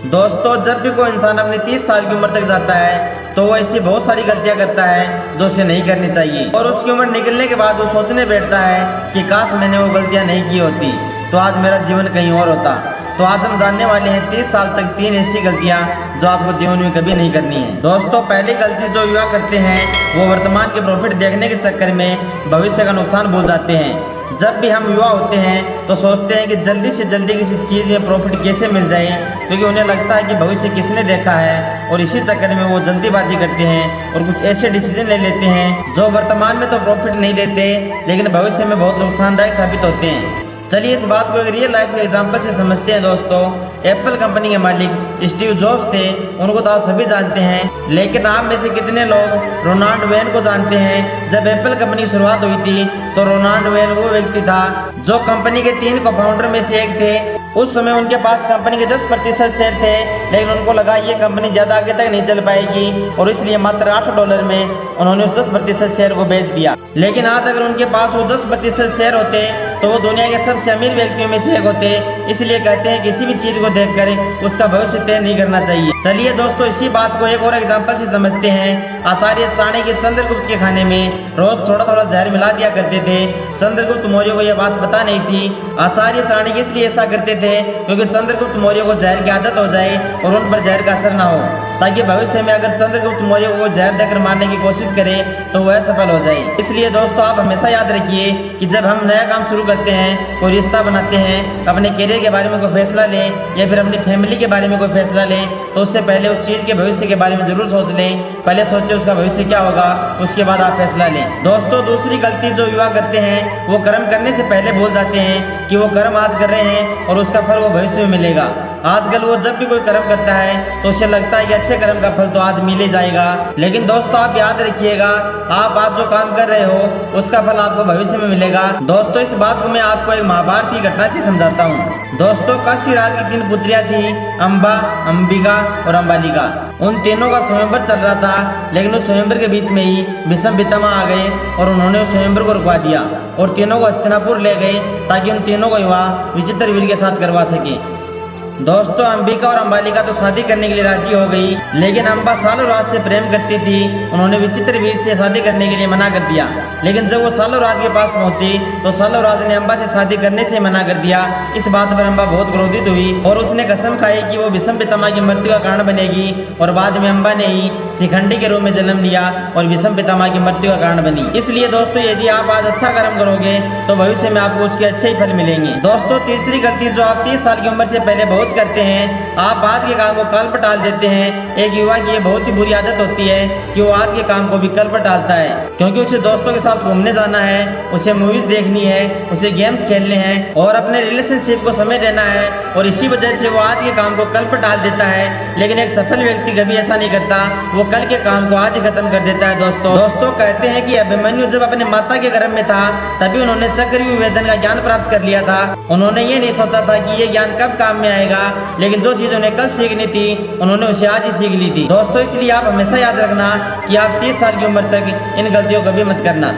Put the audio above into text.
दोस्तों, जब भी कोई इंसान अपनी 30 साल की उम्र तक जाता है तो वो ऐसी बहुत सारी गलतियां करता है जो उसे नहीं करनी चाहिए, और उसकी उम्र निकलने के बाद वो सोचने बैठता है कि काश मैंने वो गलतियां नहीं की होती तो आज मेरा जीवन कहीं और होता। तो आज हम जानने वाले हैं 30 साल तक 3 ऐसी गलतियां जो आपको जीवन में कभी नहीं करनी है। दोस्तों, पहली गलती जो युवा करते हैं वो वर्तमान के प्रॉफिट देखने के चक्कर में भविष्य का नुकसान भूल जाते हैं। जब भी हम युवा होते हैं तो सोचते हैं कि जल्दी से जल्दी किसी चीज़ में प्रॉफिट कैसे मिल जाए, क्योंकि उन्हें लगता है कि भविष्य किसने देखा है, और इसी चक्कर में वो जल्दीबाजी करते हैं और कुछ ऐसे डिसीजन ले लेते हैं जो वर्तमान में तो प्रॉफिट नहीं देते लेकिन भविष्य में बहुत नुकसानदायक साबित होते हैं। चलिए इस बात को एक रियल लाइफ के एग्जांपल से समझते हैं। दोस्तों, एप्पल कंपनी के मालिक स्टीव जॉब्स थे, उनको तो आप सभी जानते हैं, लेकिन आप में से कितने लोग रोनाल्ड वेन को जानते हैं? जब एप्पल कंपनी की शुरुआत हुई थी तो रोनाल्ड वेन वो व्यक्ति था जो कंपनी के 3 को फाउंडर में से एक थे। उस समय उनके पास कंपनी के 10% शेयर थे, लेकिन उनको लगा ये कंपनी ज़्यादा आगे तक नहीं चल पाएगी और इसलिए मात्र $8 में उन्होंने उस 10% शेयर को बेच दिया। लेकिन आज अगर उनके पास वो 10% शेयर होते तो वो दुनिया के सबसे अमीर व्यक्तियों में से एक होते। इसलिए कहते हैं किसी भी चीज को देखकर उसका भविष्य तय नहीं करना चाहिए। चलिए दोस्तों, इसी बात को एक और एग्जांपल से समझते हैं। आचार्य चाणक्य चंद्रगुप्त के खाने में रोज थोड़ा थोड़ा जहर मिला दिया करते थे। चंद्रगुप्त मौर्य को यह बात पता नहीं थी। आचार्य चाणक्य इसलिए ऐसा करते थे क्योंकि चंद्रगुप्त मौर्य को जहर की आदत हो जाए और उन पर जहर का असर न हो, ताकि भविष्य में अगर चंद्रगुप्त मौर्य को जहर देकर मारने की कोशिश करे तो वह सफल हो जाए। इसलिए दोस्तों, आप हमेशा याद रखिए कि जब हम नया काम शुरू करते हैं, कोई रिश्ता बनाते हैं, अपने करियर के बारे में कोई फैसला लें या फिर अपनी फैमिली के बारे में कोई फैसला लें, तो उससे पहले उस चीज़ के भविष्य के बारे में जरूर सोच लें। पहले सोचें उसका भविष्य क्या होगा, उसके बाद आप फैसला लें। दोस्तों, दूसरी गलती जो युवा करते हैं वो कर्म करने से पहले भूल जाते हैं कि वो कर्म आज कर रहे हैं और उसका फल वो भविष्य में मिलेगा। आजकल वो जब भी कोई कर्म करता है तो उसे लगता है कि अच्छे कर्म का फल तो आज मिल ही जाएगा, लेकिन दोस्तों आप याद रखिएगा, आप आज जो काम कर रहे हो उसका फल आपको भविष्य में मिलेगा। दोस्तों, इस बात को मैं आपको एक महाभारत की घटना से समझाता हूँ। दोस्तों, काशी राज की 3 पुत्रियां थी, अंबा, अंबिका और अंबालिका। उन तीनों का स्वयंवर चल रहा था, लेकिन उस स्वयंवर के बीच में ही भीष्म पितामह आ गए और उन्होंने उस स्वयंवर को रुकवा दिया और तीनों को हस्तिनापुर ले गए ताकि उन तीनों को विवाह विचित्र वीर के साथ करवा सके। दोस्तों, अंबिका और अंबालिका तो शादी करने के लिए राजी हो गई, लेकिन अंबा सालों राज से प्रेम करती थी। उन्होंने विचित्र वीर से शादी करने के लिए मना कर दिया, लेकिन जब वो सालों राज के पास पहुंची तो सालों राज ने अंबा से शादी करने से मना कर दिया। इस बात पर अंबा बहुत क्रोधित हुई और उसने कसम खाई कि वो भीष्म पितामह की मृत्यु का कारण बनेगी, और बाद में अंबा ने ही शिखंडी के रूप में जन्म लिया और भीष्म पितामह की मृत्यु का कारण बनी। इसलिए दोस्तों, यदि आप आज अच्छा कर्म करोगे तो भविष्य में आपको उसके अच्छे ही फल मिलेंगे। दोस्तों, तीसरी गलती जो आप 30 साल की उम्र से पहले बहुत करते हैं, आप आज के काम को कल पर टाल देते हैं। एक युवा की ये बहुत ही बुरी आदत होती है कि वो आज के काम को भी कल पर टालता है, क्योंकि उसे दोस्तों के साथ घूमने जाना है, उसे मूवीज देखनी है, उसे गेम्स खेलने हैं और अपने रिलेशनशिप को समय देना है, और इसी वजह से वो आज के काम को कल पर टाल देता है। लेकिन एक सफल व्यक्ति कभी ऐसा नहीं करता, वो कल के काम को आज ही खत्म कर देता है। दोस्तों कहते हैं कि अभिमन्यु जब अपने माता के गर्भ में था तभी उन्होंने चक्रव्यूह वेदन का ज्ञान प्राप्त कर लिया था। उन्होंने ये नहीं सोचा था कि ये ज्ञान कब काम में आएगा, लेकिन जो चीज उन्हें कल सीखनी थी उन्होंने उसे आज ही सीख ली थी। दोस्तों, इसलिए आप हमेशा याद रखना कि आप 30 साल की उम्र तक इन गलतियों को कभी मत करना।